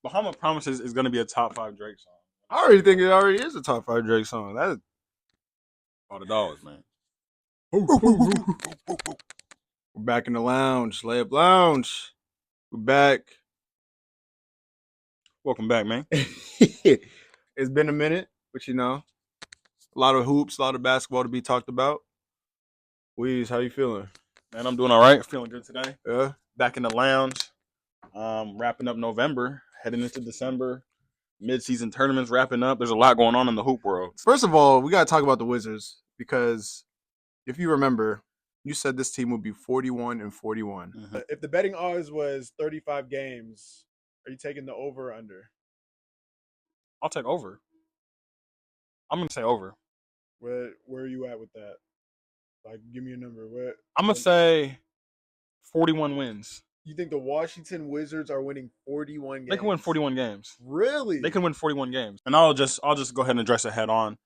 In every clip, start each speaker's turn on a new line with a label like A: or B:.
A: Bahama Promises is going to be a top 5 Drake song.
B: I already think it already is a top 5 Drake song. That is
A: All the dogs, man.
B: we're back in the lounge, layup lounge. We're back.
A: Welcome back, man.
B: It's been a minute, but a lot of hoops, a lot of basketball to be talked about. Weez, how you feeling?
A: Man, I'm doing all right. Feeling good today.
B: Yeah.
A: Back in the lounge. Wrapping up November, heading into December. Mid-season tournaments wrapping up. There's a lot going on in the hoop world.
B: First of all, we got to talk about the Wizards because if you remember, you said this team would be 41 and 41.
A: Mm-hmm.
C: If the betting odds was 35 games, are you taking the over or under?
A: I'll take over. I'm going to say over.
C: Where are you at with that? Like, give me a number.
A: I'm going to say 41 wins.
C: You think the Washington Wizards are winning 41 games?
A: They can win 41 games.
C: Really?
A: They can win 41 games. And I'll just go ahead and address it head on.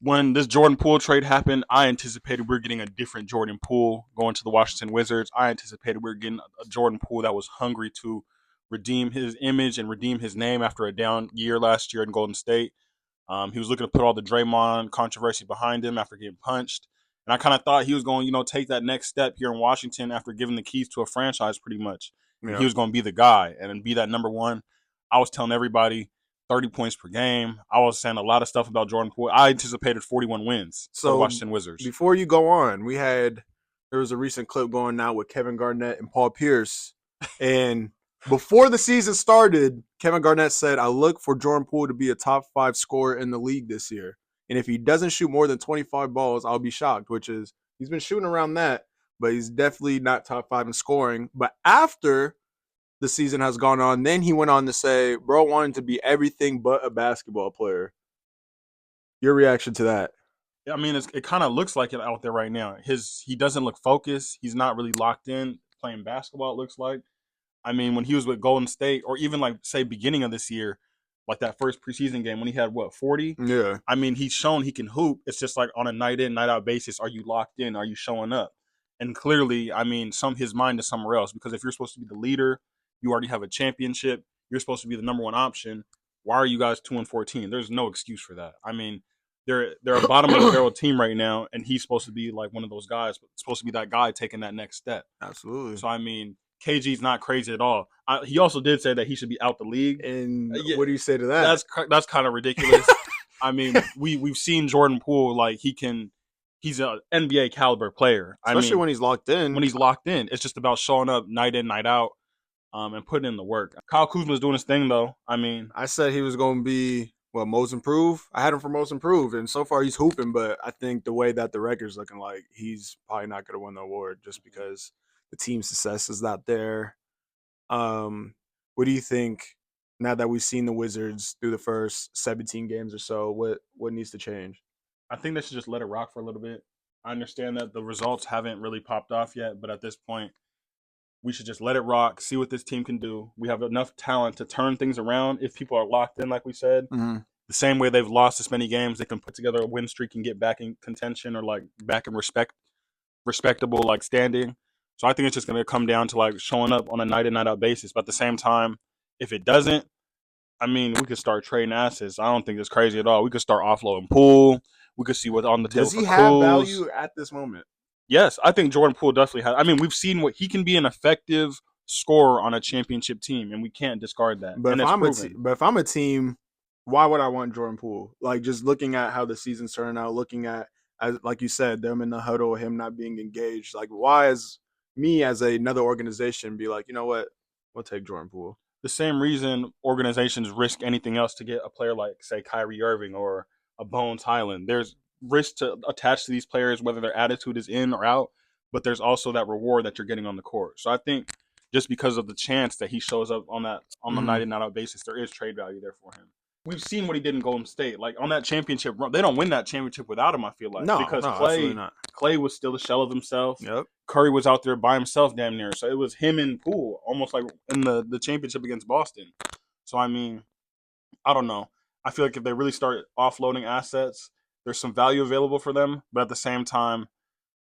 A: When this Jordan Poole trade happened, I anticipated we were getting a different Jordan Poole going to the Washington Wizards. I anticipated we were getting a Jordan Poole that was hungry to redeem his image and redeem his name after a down year last year in Golden State. He was looking to put all the Draymond controversy behind him after getting punched. And I kind of thought he was going, take that next step here in Washington after giving the keys to a franchise pretty much. Yeah. He was going to be the guy and be that number one. I was telling everybody 30 points per game. I was saying a lot of stuff about Jordan Poole. I anticipated 41 wins for the Washington Wizards.
B: Before you go on, there was a recent clip going out with Kevin Garnett and Paul Pierce. And before the season started, Kevin Garnett said, I look for Jordan Poole to be a top 5 scorer in the league this year. And if he doesn't shoot more than 25 balls, I'll be shocked, which is he's been shooting around that, but he's definitely not top 5 in scoring. But after the season has gone on, then he went on to say, bro wanted to be everything but a basketball player. Your reaction to that?
A: I mean, it kind of looks like it out there right now. He doesn't look focused. He's not really locked in playing basketball, it looks like. I mean, when he was with Golden State, or even like, say, beginning of this year, like that first preseason game when he had, 40?
B: Yeah.
A: I mean, he's shown he can hoop. It's just like on a night in, night out basis. Are you locked in? Are you showing up? And clearly, I mean, his mind is somewhere else, because if you're supposed to be the leader, you already have a championship, you're supposed to be the number one option. Why are you guys 2-14? There's no excuse for that. I mean, they're a bottom of the barrel team right now, and he's supposed to be like one of those guys, supposed to be that guy taking that next step.
B: Absolutely.
A: So, I mean, KG's not crazy at all. He also did say that he should be out the league.
B: And what do you say to that?
A: That's kind of ridiculous. I mean, we've seen Jordan Poole, like he's an NBA caliber player.
B: Especially when he's locked in.
A: When he's locked in, it's just about showing up night in, night out, and putting in the work. Kyle Kuzma's doing his thing, though. I mean,
B: I said he was going to be most improved. I had him for most improved, and so far he's hooping. But I think the way that the record's looking like, he's probably not going to win the award just because the team success is not there. What do you think now that we've seen the Wizards through the first 17 games or so? What needs to change?
A: I think they should just let it rock for a little bit. I understand that the results haven't really popped off yet, but at this point, we should just let it rock, see what this team can do. We have enough talent to turn things around if people are locked in, like we said.
B: Mm-hmm.
A: The same way they've lost this many games, they can put together a win streak and get back in contention, or like back in respectable like standing. So I think it's just going to come down to like showing up on a night in, night out basis. But at the same time, if it doesn't, I mean, we could start trading assets. I don't think it's crazy at all. We could start offloading Poole. We could see what's on the table.
B: Does he have value at this moment?
A: Yes, I think Jordan Poole definitely has. I mean, we've seen what he can be, an effective scorer on a championship team, and we can't discard that.
B: But if I'm a team, why would I want Jordan Poole? Like, just looking at how the season's turning out, looking at, as like you said, them in the huddle, him not being engaged. Like, why is me as another organization be like, you know what, we'll take Jordan Poole?
A: The same reason organizations risk anything else to get a player like, say, Kyrie Irving or a Bones Highland. There's risk to attach to these players, whether their attitude is in or out, but there's also that reward that you're getting on the court. So I think just because of the chance that he shows up on the night in, night out basis, there is trade value there for him. We've seen what he did in Golden State. Like, on that championship run, they don't win that championship without him, I feel like.
B: No,
A: because
B: absolutely not.
A: Clay was still a shell of himself.
B: Yep.
A: Curry was out there by himself damn near. So it was him and Poole, almost like in the championship against Boston. So, I mean, I don't know. I feel like if they really start offloading assets, there's some value available for them. But at the same time,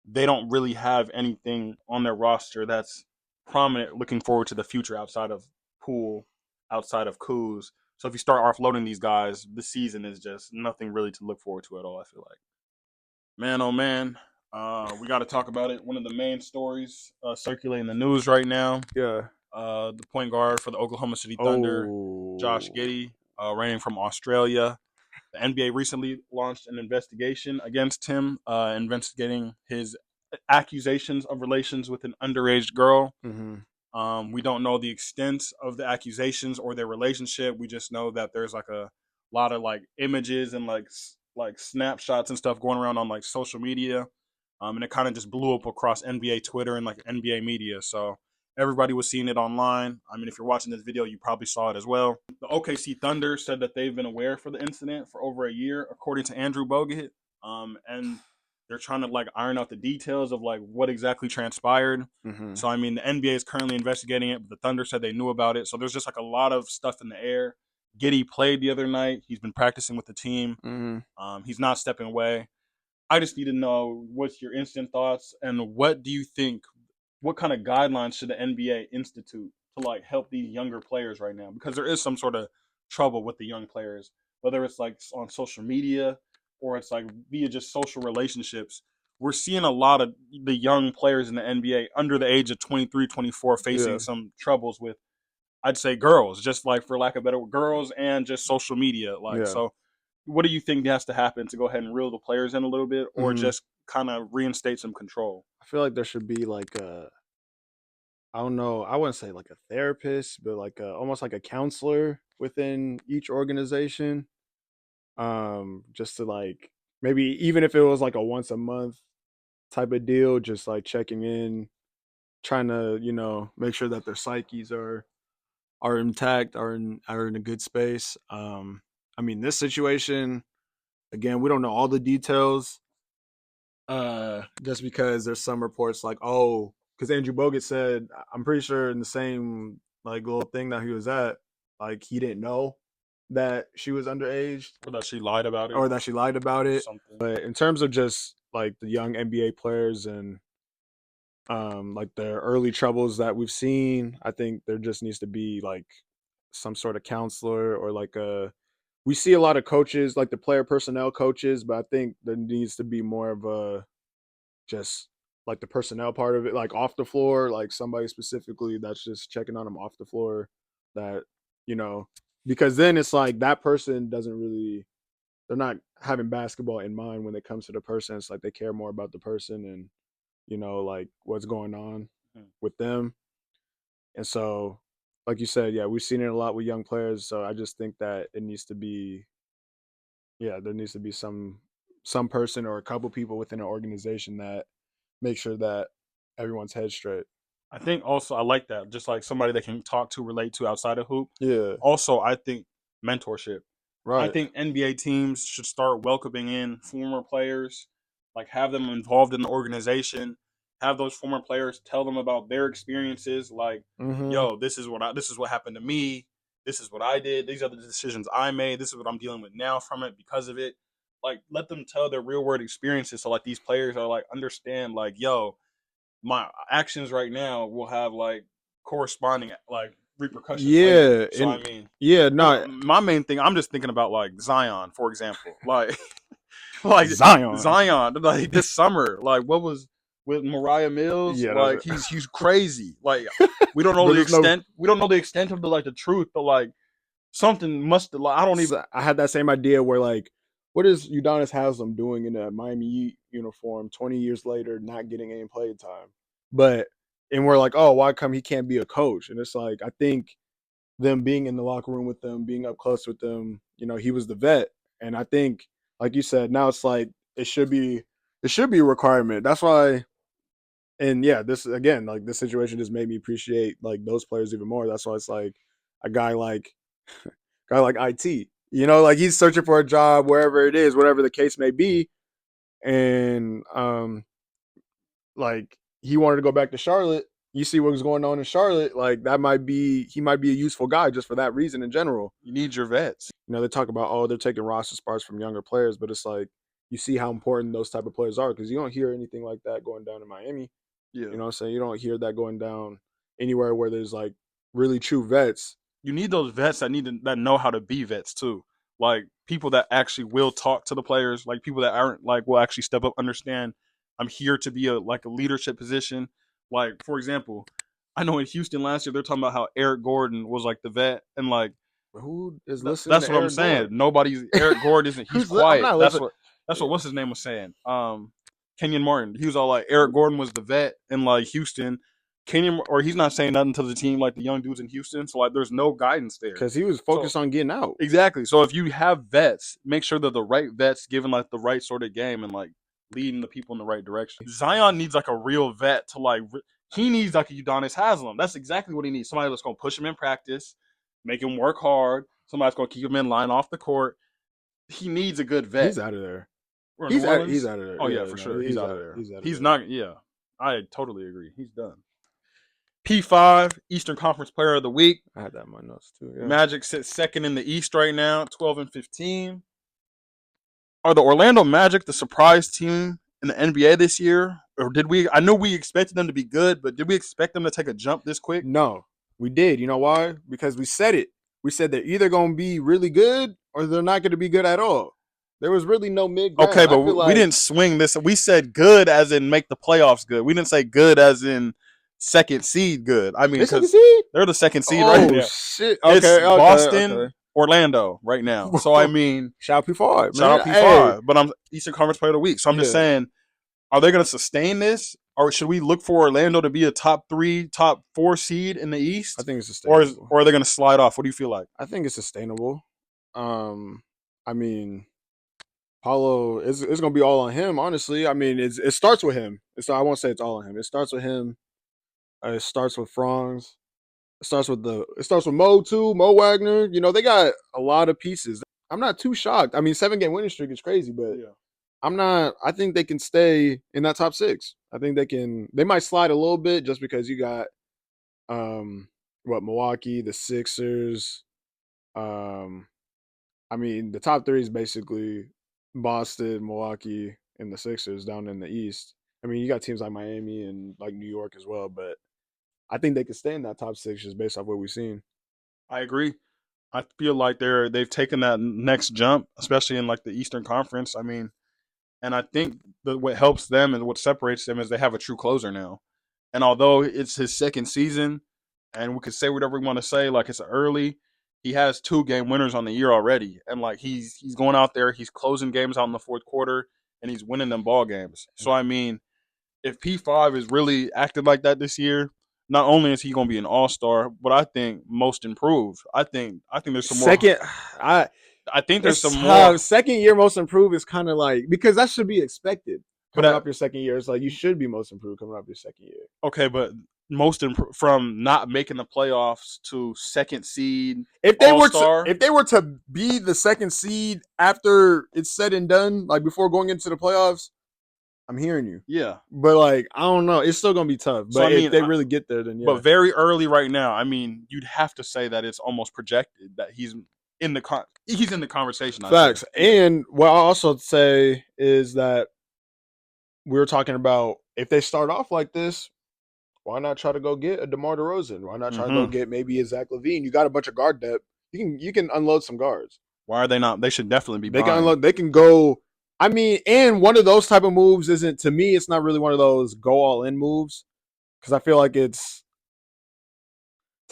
A: they don't really have anything on their roster that's prominent looking forward to the future outside of Poole outside of Kuz. So if you start offloading these guys, the season is just nothing really to look forward to at all. I feel like, man, oh man, we got to talk about it. One of the main stories circulating the news right now.
B: Yeah.
A: The point guard for the Oklahoma City Thunder, Josh
B: Oh.
A: Giddey, reigning from Australia. The NBA recently launched an investigation against him, investigating his accusations of relations with an underage girl.
B: Mm-hmm.
A: We don't know the extent of the accusations or their relationship. We just know that there's like a lot of like images and like snapshots and stuff going around on like social media, and it kind of just blew up across NBA Twitter and like NBA media. So everybody was seeing it online. I mean, if you're watching this video, you probably saw it as well. The OKC Thunder said that they've been aware for the incident for over a year, according to Andrew Bogut, and they're trying to like iron out the details of like what exactly transpired.
B: Mm-hmm.
A: So I mean, the NBA is currently investigating it, but the Thunder said they knew about it. So there's just like a lot of stuff in the air. Giddey played the other night. He's been practicing with the team.
B: Mm-hmm.
A: He's not stepping away. I just need to know what's your instant thoughts and what do you think? What kind of guidelines should the NBA institute to like help these younger players right now? Because there is some sort of trouble with the young players, whether it's like on social media or it's like via just social relationships. We're seeing a lot of the young players in the NBA under the age of 23, 24 facing
B: Yeah.
A: some troubles with, I'd say, girls, just like for lack of better, girls and just social media. Like,
B: Yeah.
A: so what do you think has to happen to go ahead and reel the players in a little bit or
B: Mm-hmm.
A: just kind of reinstate some control?
B: I feel like there should be like I don't know, I wouldn't say like a therapist, but like almost like a counselor within each organization. Just to like maybe even if it was like a once a month type of deal, just like checking in, trying to, make sure that their psyches are intact, are in a good space. I mean, this situation, again, we don't know all the details. Just because there's some reports like, oh, because Andrew Bogut said, I'm pretty sure in the same like little thing that he was at, like he didn't know that she was underage
A: Or that she lied about it
B: or that she lied about
A: or
B: it.
A: something.
B: But in terms of just like the young NBA players and like the early troubles that we've seen, I think there just needs to be like some sort of counselor or like we see a lot of coaches, like the player personnel coaches, but I think there needs to be more of a just like the personnel part of it, like off the floor, like somebody specifically that's just checking on them off the floor that, you know, because then it's like that person doesn't really, they're not having basketball in mind when it comes to the person. It's like they care more about the person and, like what's going on with them. And so, like you said, yeah, we've seen it a lot with young players. So I just think that it needs to be, yeah, there needs to be some person or a couple people within an organization that make sure that everyone's head straight.
A: I think also I like that, just like somebody that can talk to, relate to outside of hoop.
B: Yeah,
A: Also, I think mentorship. I
B: right.
A: think NBA teams should start welcoming in former players, like have them involved in the organization, have those former players tell them about their experiences, like,
B: Mm-hmm.
A: yo, this is what happened to me, this is what I did, these are the decisions I made, this is what I'm dealing with now from it because of it. Like let them tell their real world experiences so like these players are like understand like, yo, my actions right now will have like corresponding like repercussions later.
B: Yeah,
A: So I
B: and
A: mean,
B: yeah,
A: because
B: not
A: my main thing, I'm just thinking about like Zion, for example, like like
B: Zion.
A: Zion, like this summer, like what was with Mariah Mills,
B: Yeah,
A: like
B: that,
A: he's crazy. Like we don't know
B: but
A: the
B: there's no.
A: extent, we don't know the extent of the like the truth, but like something must. Like, I don't even.
B: I had that same idea where like, what is Udonis Haslam doing in a Miami Heat uniform 20 years later, not getting any play time? But and we're like, oh, why come he can't be a coach? And it's like I think them being in the locker room with them, being up close with them, he was the vet. And I think, like you said, now it's like it should be a requirement. That's why, and yeah, this again, like this situation just made me appreciate like those players even more. That's why it's like a guy like IT, like he's searching for a job wherever it is, whatever the case may be. And like he wanted to go back to Charlotte. You see what was going on in Charlotte, like he might be a useful guy just for that reason in general.
A: You need your vets.
B: They talk about, oh, they're taking roster spots from younger players, but it's like you see how important those type of players are because you don't hear anything like that going down in Miami.
A: Yeah.
B: You know what I'm saying? You don't hear that going down anywhere where there's like really true vets.
A: You need those vets that know how to be vets too. Like people that actually will talk to the players, like people that aren't like will actually step up, understand I'm here to be a leadership position. Like for example, I know in Houston last year they're talking about how Eric Gordon was like the vet, and like
B: Who is listening
A: that's
B: to
A: what I'm
B: Eric
A: saying.
B: Gordon?
A: Nobody's Eric Gordon isn't. He's
B: I'm
A: quiet.
B: not
A: That's
B: listening.
A: what what's his name was saying. Kenyon Martin. He was all like Eric Gordon was the vet in like Houston. Kenyon or he's not saying nothing to the team like the young dudes in Houston. So like there's no guidance there.
B: Because he was
A: So
B: focused on getting out.
A: exactly. So if you have vets, make sure they're the right vets, given like the right sort of game and like leading the people in the right direction. Zion needs like a real vet to like. He needs like a Udonis Haslam. That's exactly what he needs. Somebody that's gonna push him in practice, make him work hard. Somebody's gonna keep him in line off the court. He needs a good vet.
B: He's out of there.
A: Or New Orleans?
B: He's out of there.
A: Oh yeah, for sure. He's out of there.
B: He's out of
A: He's
B: there.
A: not. Yeah, I totally agree. He's done. P5 Eastern Conference Player of the Week.
B: I had that in my notes too. Yeah.
A: Magic sits second in the East right now, 12-15. Are the Orlando Magic the surprise team in the NBA this year, or did we? I know we expected them to be good, but did we expect them to take a jump this quick?
B: No, we did. You know why? Because we said it. We said they're either going to be really good or they're not going to be good at all. There was really no mid ground.
A: Okay, but we didn't swing this. We said good as in make the playoffs good. We didn't say good as in second seed good. I mean, because they're the second seed right now.
B: Shit.
A: It's Boston, Orlando right now. So I mean,
B: shout out P5.
A: Shout out P5. But I'm Eastern Conference Player of the Week. So I'm just saying, are they going to sustain this, or should we look for Orlando to be a top 3, top 4 seed in the East?
B: I think it's sustainable.
A: Or are they going to slide off? What do you feel like?
B: I think it's sustainable. I mean, Paulo it's going to be all on him. Honestly, I mean, it starts with him. I won't say it's all on him. It starts with him. It starts with Franz. It starts with Mo too. Mo Wagner. You know, they got a lot of pieces. I'm not too shocked. I mean, 7-game winning streak is crazy, but I'm not. I think they can stay in that top 6. I think they can. They might slide a little bit just because you got, Milwaukee, the Sixers. I mean, the top 3 is basically Boston, Milwaukee, and the Sixers down in the East. I mean, you got teams like Miami and like New York as well, but I think they could stay in that top 6 just based off what we've seen.
A: I agree. I feel like they've taken that next jump, especially in like the Eastern Conference. I mean, and I think that what helps them and what separates them is they have a true closer now. And although it's his second season, and we could say whatever we want to say, like it's early, he has 2-game winners on the year already, and like he's going out there, he's closing games out in the fourth quarter, and he's winning them ball games. So I mean, if P5 is really acted like that this year, not only is he going to be an all-star, but I think most improved. I think there's some more. I think there's some more.
B: Second year most improved is kind of like, because that should be expected. Coming up your second year, it's like you should be most improved coming up your second year.
A: Okay, but most from not making the playoffs to second seed.
B: If they were to be the second seed after it's said and done, like before going into the playoffs, I'm hearing you.
A: Yeah.
B: But like, I don't know. It's still gonna be tough. But if they really get there, then yeah.
A: But very early right now, I mean, you'd have to say that it's almost projected that he's in the conversation.
B: Facts. And what I also say is that we were talking about if they start off like this, why not try to go get a DeMar DeRozan? Why not try to go get maybe a Zach Lavine? You got a bunch of guard depth. You can unload some guards.
A: Why are they not? They should definitely be.
B: They can unload. They can go. I mean, and one of those type of moves isn't, to me, it's not really one of those go all in moves, because I feel like to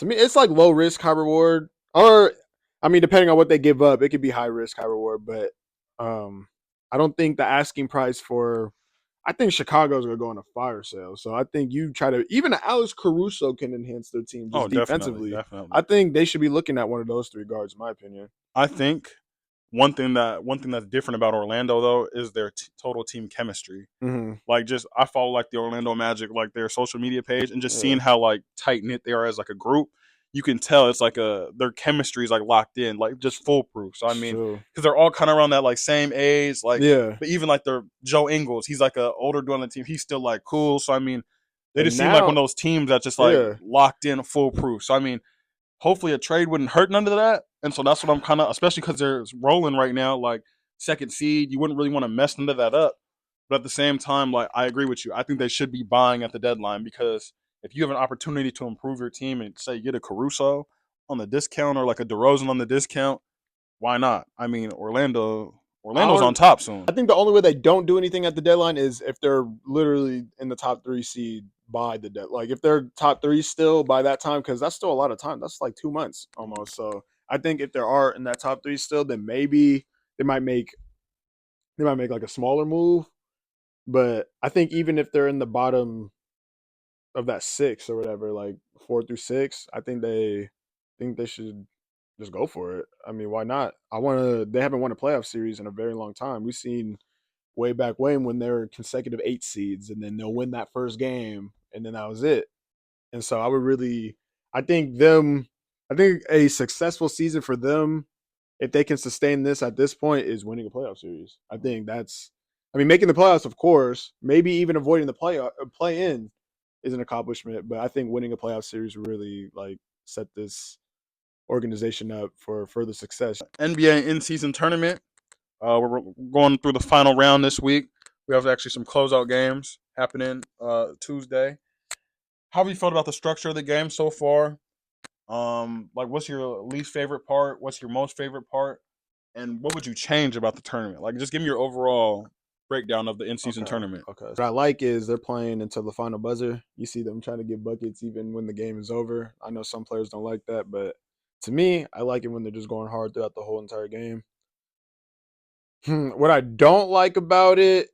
B: me, it's like low risk, high reward. Or, I mean, depending on what they give up, it could be high risk, high reward. But I don't think the asking price for, I think Chicago's going to go on a fire sale. So I think you try to, even Alex Caruso can enhance their team just defensively.
A: Definitely.
B: I think they should be looking at one of those 3 guards, in my opinion.
A: I think one thing that's different about Orlando though is their total team chemistry.
B: Mm-hmm.
A: Like, just I follow like the Orlando Magic, like their social media page, and just seeing how like tight knit they are as like a group, you can tell it's like their chemistry is like locked in, like just foolproof. So I mean, because they're all kind of around that like same age, like But even like their Joe Ingles, he's like a older dude on the team. He's still like cool. So I mean, they just seem like one of those teams that just like locked in, foolproof. So I mean, hopefully a trade wouldn't hurt none of that. And so that's what I'm kind of, especially because they're rolling right now, like second seed, you wouldn't really want to mess none of that up. But at the same time, like I agree with you. I think they should be buying at the deadline, because if you have an opportunity to improve your team and say get a Caruso on the discount or like a DeRozan on the discount, why not? I mean, Orlando's on top soon.
B: I think the only way they don't do anything at the deadline is if they're literally in the top 3 seed by the deadline. Like if they're top 3 still by that time, because that's still a lot of time. That's like 2 months almost. So I think if there are in that top 3 still, then maybe they might make like a smaller move. But I think even if they're in the bottom of that 6 or whatever, like 4 through 6, I think they should just go for it. I mean, why not? They haven't won a playoff series in a very long time. We've seen way back when they were consecutive 8 seeds, and then they'll win that first game, and then that was it. And so I think a successful season for them, if they can sustain this at this point, is winning a playoff series. I think making the playoffs, of course, maybe even avoiding the play in is an accomplishment, but I think winning a playoff series really like set this organization up for further success.
A: NBA in-season tournament. We're going through the final round this week. We have actually some closeout games happening Tuesday. How have you felt about the structure of the game so far? Like, what's your least favorite part? What's your most favorite part? And what would you change about the tournament? Like, just give me your overall breakdown of the in-season tournament.
B: Okay. What I like is they're playing until the final buzzer. You see them trying to get buckets even when the game is over. I know some players don't like that, but to me, I like it when they're just going hard throughout the whole entire game. What I don't like about it,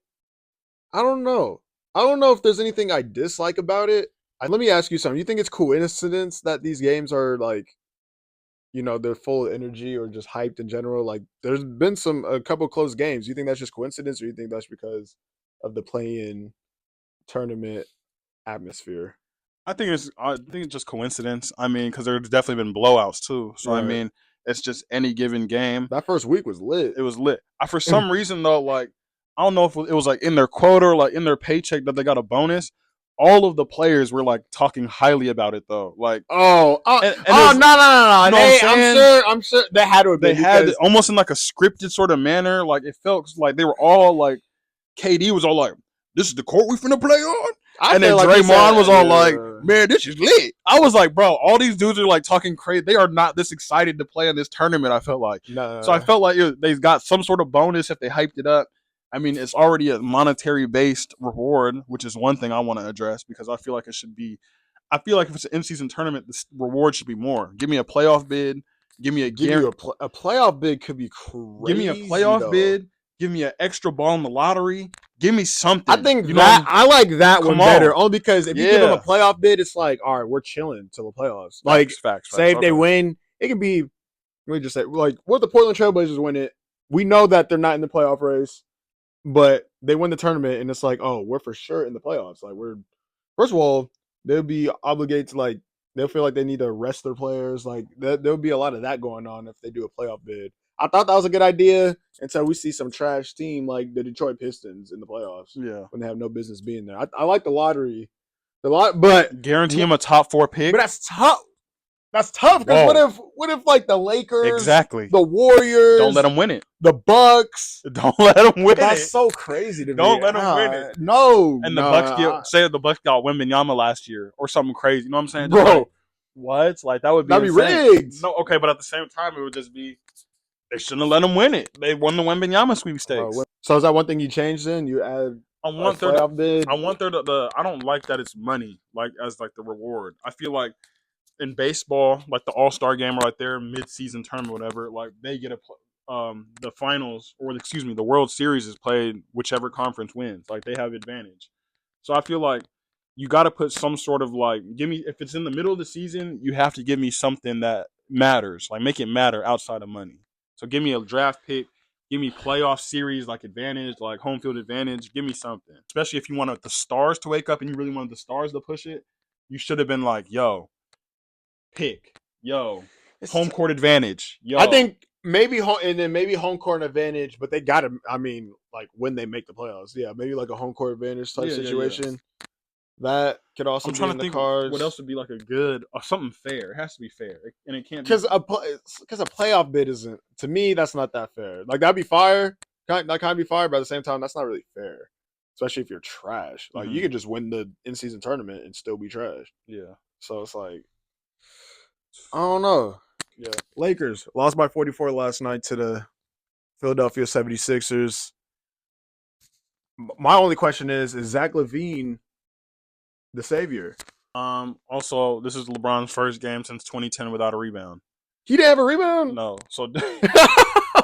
B: I don't know. I don't know if there's anything I dislike about it. Let me ask you something. You think it's coincidence that these games are like, they're full of energy or just hyped in general? Like, there's been a couple close games. You think that's just coincidence, or you think that's because of the play-in tournament atmosphere?
A: I think it's just coincidence. I mean, because there's definitely been blowouts too. So I mean, it's just any given game.
B: That first week was lit.
A: It was lit. For some reason though, like I don't know if it was like in their quota or like in their paycheck that they got a bonus. All of the players were like talking highly about it though. Like
B: no. I'm sure they had to.
A: They had it almost in like a scripted sort of manner. Like it felt like they were all like, KD was all like, "This is the court we finna play on." And then like Draymond was all like, "Man, this is lit." I was like, bro, all these dudes are like talking crazy. They are not this excited to play in this tournament, I felt like.
B: No.
A: So I felt like they got some sort of bonus if they hyped it up. I mean, it's already a monetary-based reward, which is one thing I want to address because I feel like it should be. I feel like if it's an in-season tournament, the reward should be more. Give me a playoff bid. Give me a
B: playoff bid could be crazy.
A: Give me a playoff bid. Give me an extra ball in the lottery. Give me something.
B: I think I like that one better. Only because if you give them a playoff bid, it's like, all right, we're chilling till the playoffs. Like,
A: facts,
B: say if they win, it can be. Let me just say, like, what the Portland Trailblazers win it. We know that they're not in the playoff race, but they win the tournament, and it's like, oh, we're for sure in the playoffs. Like, first of all, they'll be obligated to like. They'll feel like they need to rest their players. Like, there'll be a lot of that going on if they do a playoff bid. I thought that was a good idea until we see some trash team like the Detroit Pistons in the playoffs.
A: Yeah,
B: when they have no business being there. I like the lottery, but
A: guarantee them a top 4 pick.
B: But that's tough. That's tough because what if like the Lakers,
A: the
B: Warriors,
A: don't let them win it.
B: The Bucks,
A: don't let them win it.
B: That's so crazy to me.
A: Don't let them win it.
B: No,
A: and the Bucks the Bucks got Wembanyama last year or something crazy. You know what I'm saying,
B: bro?
A: Like, what? Like that'd be
B: rigged.
A: No, okay, but at the same time, it would just be. They shouldn't have let them win it. They won the Wembanyama sweepstakes.
B: So is that one thing you changed then? You add
A: I want there to I don't like that it's money, like as like the reward. I feel like in baseball, like the All-Star game or like their mid-season tournament, whatever, like they get the finals or the World Series is played whichever conference wins. Like they have advantage. So I feel like you got to put some sort of like if it's in the middle of the season, you have to give me something that matters. Like make it matter outside of money. So give me a draft pick, give me playoff series like advantage, like home field advantage. Give me something. Especially if you wanted the Stars to wake up and you really wanted the Stars to push it, you should have been like, yo, pick, home court advantage. Yo.
B: I think maybe home court advantage, but they got to. I mean, like when they make the playoffs, yeah, maybe like a home court advantage type situation. Yeah. That could also be in the cards.
A: What else would be like a good something fair? It has to be fair, and it can't
B: because a playoff bid isn't, to me. That's not that fair. Like that'd be fire. That kind of be fire, but at the same time, that's not really fair. especially if you're trash. Like you
A: Mhm.
B: could just win the in-season tournament and still be trash.
A: Yeah.
B: So it's like, I don't know.
A: Yeah.
B: Lakers lost by 44 last night to the Philadelphia 76ers. My only question is Zach Lavine the savior?
A: Also, this is LeBron's first game since 2010 without a rebound.
B: He didn't have a rebound?
A: No. So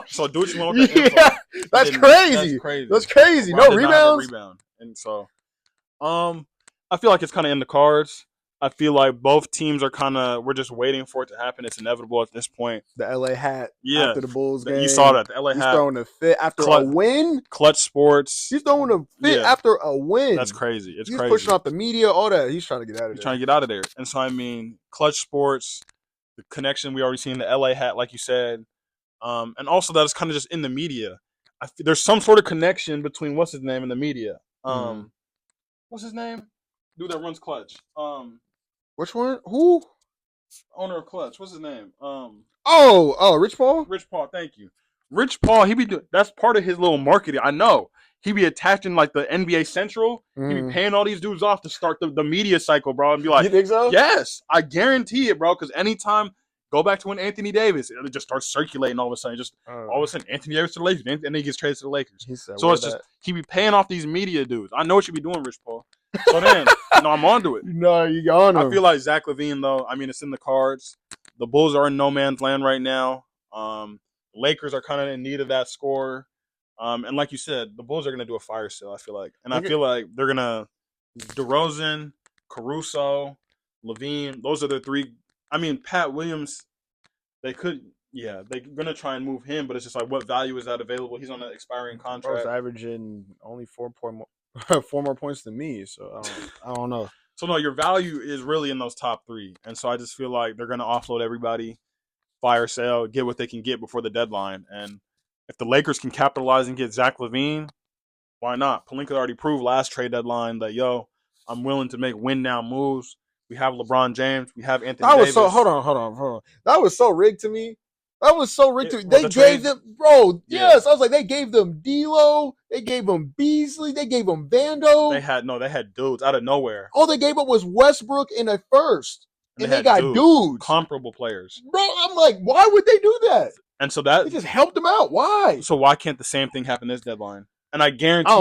A: so do what you want with that info.
B: Yeah, that's
A: Didn't-
B: crazy.
A: That's crazy.
B: That's crazy.
A: LeBron
B: No
A: did not have a
B: rebounds?
A: rebound. And so I feel like it's kind of in the cards. I feel like both teams are we're just waiting for it to happen. It's inevitable at this point.
B: The LA hat
A: Yeah.
B: after the Bulls game.
A: You saw that. The LA
B: He's
A: hat.
B: throwing a fit after a
A: Clutch-
B: win.
A: Clutch Sports.
B: He's throwing a fit
A: Yeah.
B: after a win.
A: That's crazy. It's
B: He's
A: crazy.
B: pushing off the media, all that. He's trying to get out of
A: He's
B: there.
A: trying to get out of there. And so, I mean, Clutch Sports, the connection we already seen, the LA hat, like you said, and also that it's kind of just in the media. There's some sort of connection between what's his name and the media. What's his name? Dude that runs Clutch.
B: Which one? Who?
A: Owner of Clutch. What's his name?
B: Oh, Rich Paul?
A: Rich Paul. Thank you. Rich Paul. He be doing. That's part of his little marketing. I know. He be attaching like the NBA Central. He be paying all these dudes off to start the media cycle, bro, and be like,
B: You think so?
A: yes, I guarantee it, bro. Because anytime, go back to when Anthony Davis, it just starts circulating all of a sudden. Just all of a sudden, Anthony Davis to the Lakers, and then he gets traded to the Lakers.
B: He said,
A: So it's just he be paying off these media dudes. I know what you be doing, Rich Paul. So then, no, I'm onto it.
B: No, you on him.
A: I feel like Zach Lavine, though. I mean, it's in the cards. The Bulls are in no man's land right now. Lakers are kind of in need of that score. And like you said, the Bulls are going to do a fire sale, I feel like. And I feel like they're going to DeRozan, Caruso, Lavine. Those are the three. I mean, Pat Williams, they're going to try and move him, but it's just like, what value is that available? He's on an expiring contract.
B: Bro's averaging only 4 more points than me, so I don't know.
A: So, no, your value is really in those top three. And so I just feel like they're going to offload everybody, fire sale, get what they can get before the deadline. And if the Lakers can capitalize and get Zach Lavine, why not? Pelinka already proved last trade deadline that, I'm willing to make win-now moves. We have LeBron James. We have Anthony Davis.
B: Hold on. That was so rigged to me. They gave them,
A: Yeah.
B: yes. I was like, they gave them D'Lo, they gave them Beasley, they gave them Vando.
A: They had dudes out of nowhere.
B: All they gave up was Westbrook in a first. And they
A: had
B: got dudes.
A: Comparable players.
B: Bro, I'm like, why would they do that?
A: And so
B: They just helped them out. Why?
A: So why can't the same thing happen this deadline? And I guarantee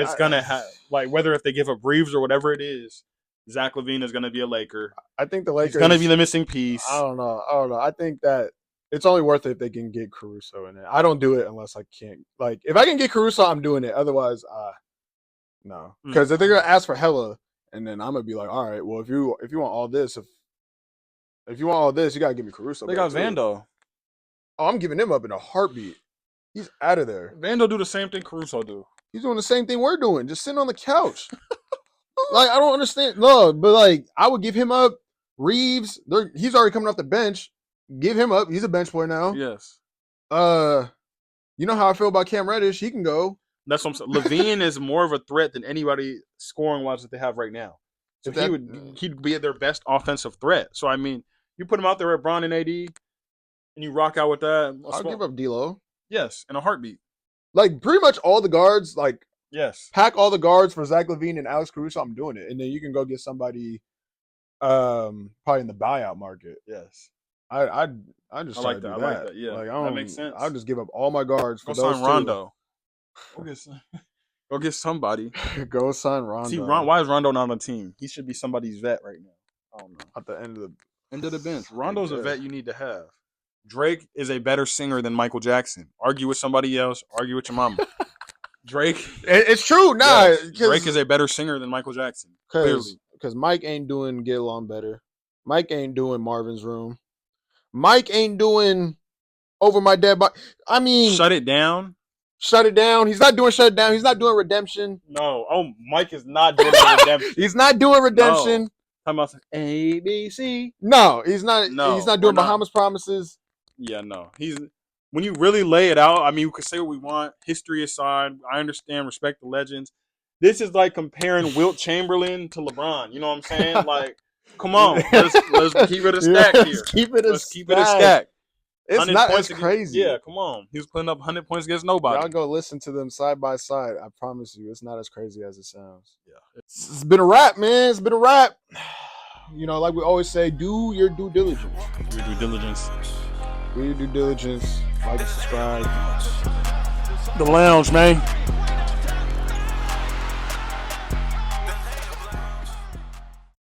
A: it's gonna have, like, whether if they give up Reeves or whatever it is, Zach Lavine is gonna be a Laker.
B: I think the Lakers
A: He's gonna be the missing piece.
B: I don't know. I think that it's only worth it if they can get Caruso in it. I don't do it unless I can't. Like, if I can get Caruso, I'm doing it. Otherwise, no. Because if they're gonna ask for hella, and then I'm gonna be like, all right, well, if you want all this, if you want all this, you gotta give me Caruso.
A: They got Vando.
B: Oh, I'm giving him up in a heartbeat. He's out of there.
A: Vando do the same thing Caruso do.
B: He's doing the same thing we're doing, just sitting on the couch. Like, I don't understand. No, but like, I would give him up. Reeves, he's already coming off the bench. Give him up. He's a bench player now.
A: Yes.
B: You know how I feel about Cam Reddish. He can go.
A: That's what I'm saying. Lavine is more of a threat than anybody scoring wise that they have right now. So he'd be their best offensive threat. So I mean, you put him out there at Bron and AD, and you rock out with that.
B: I'll give up D'Lo.
A: Yes, in a heartbeat.
B: Like, pretty much all the guards. Like,
A: yes,
B: pack all the guards for Zach Lavine and Alex Caruso. I'm doing it, and then you can go get somebody, probably in the buyout market.
A: Yes.
B: I just
A: I like that. I like that. Yeah,
B: like,
A: that makes sense.
B: I'll just give up all my guards for
A: go
B: those
A: sign
B: two.
A: Rondo. Go get somebody.
B: Go sign Rondo.
A: See, why is Rondo not on the team? He should be somebody's vet right now. I don't know.
B: At the end of
A: the bench. Rondo's a vet you need to have. Drake is a better singer than Michael Jackson. Argue with somebody else. Argue with your mama. Drake.
B: It's true. Nah,
A: yes, Drake is a better singer than Michael Jackson. Clearly.
B: Because Mike ain't doing Get Along Better. Mike ain't doing Marvin's Room. Mike ain't doing Over My Dead Body. I mean,
A: Shut It Down.
B: Shut It Down. He's not doing Shut It Down. He's not doing Redemption.
A: No. Oh, Mike is not doing Redemption.
B: He's not doing Redemption.
A: No. Talking about ABC.
B: No, he's not.
A: No,
B: he's not doing Bahamas Promises.
A: Yeah, no. When you really lay it out, I mean, we could say what we want. History aside, I understand, respect the legends. This is like comparing Wilt Chamberlain to LeBron. You know what I'm saying? Like, come on, let's keep it a stack here.
B: Keep it a
A: stack.
B: It's
A: 100
B: not
A: points
B: as crazy.
A: Yeah, come on. He was putting up 100 points against nobody.
B: Y'all go listen to them side by side. I promise you, it's not as crazy as it sounds.
A: Yeah.
B: It's been a wrap, man. It's been a wrap. You know, like we always say, do your due diligence.
A: Your due diligence.
B: Do your due diligence. Like and subscribe.
A: The lounge, man.